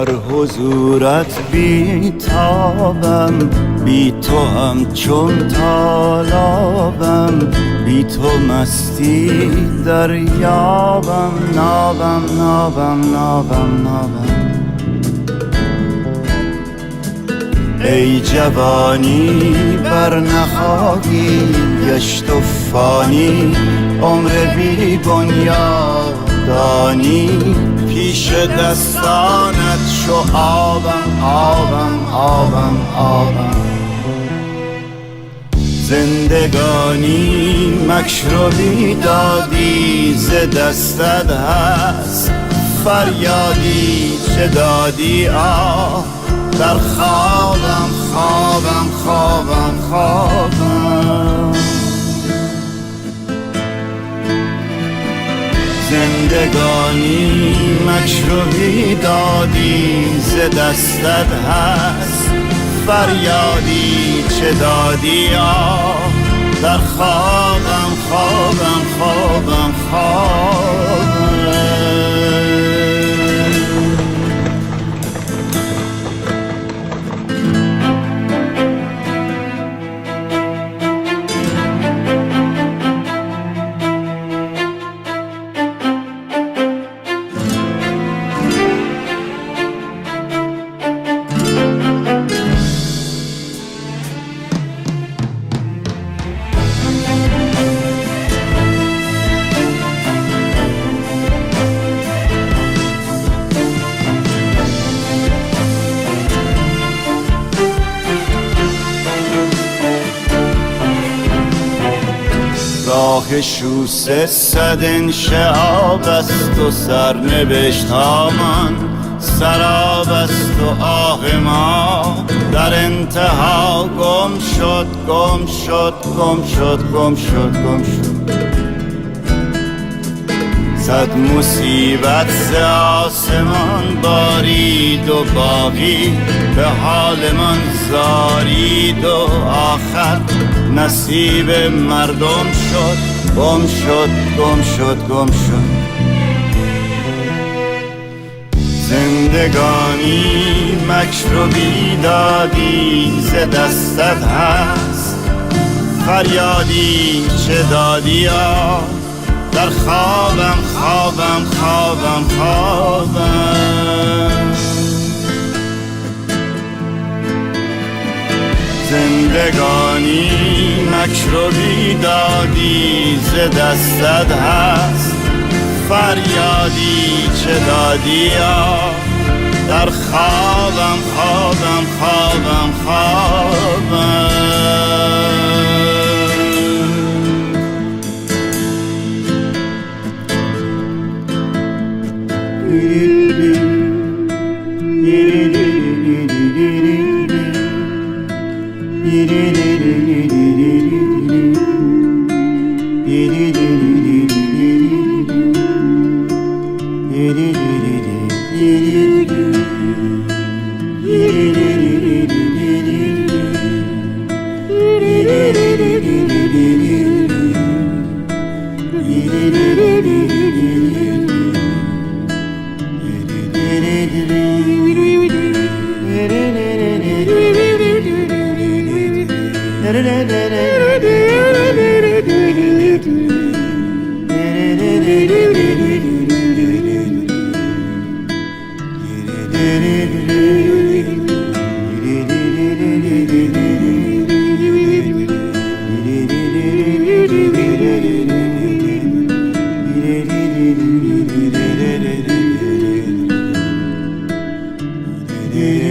در حضورت بی تابم، بی تو هم چون تالابم، بی تو مستی دریابم، نابم نابم نابم نابم. ای جوانی بر نخواهی گشت و فانی، عمر بی بنیادانی، پیش دستانت شو آبم آبم آبم آبم. زندگانی مکر و بیدادی ز دستت هست، فریادی چه دادی آه، در خوابم خوابم خوابم خوابم. زندگانی مکر و بیدادی ز دستت هست، فریادی چه دادی آه، در خوابم خوابم خوابم خوابم. راه شوسه صد انشعاب است و سرنوشت هامان سراب است و آه ما در انتها گم شد گم شد گم شد گم شد گم شد. صد مصیبت ز آسمان بارید و باقی به حال من زارید و آخر نصیب مردم شد گم شد گم شد گم شد. زندگانی مکر و بیدادی ز دستت هست، فریادی چه دادی آه، در خوابم خوابم خوابم خوابم. زندگانی مکر و بیدادی ز دستت هست، فریادی چه دادی آه، در خوابم خوابم خوابم خوابم. Yeah.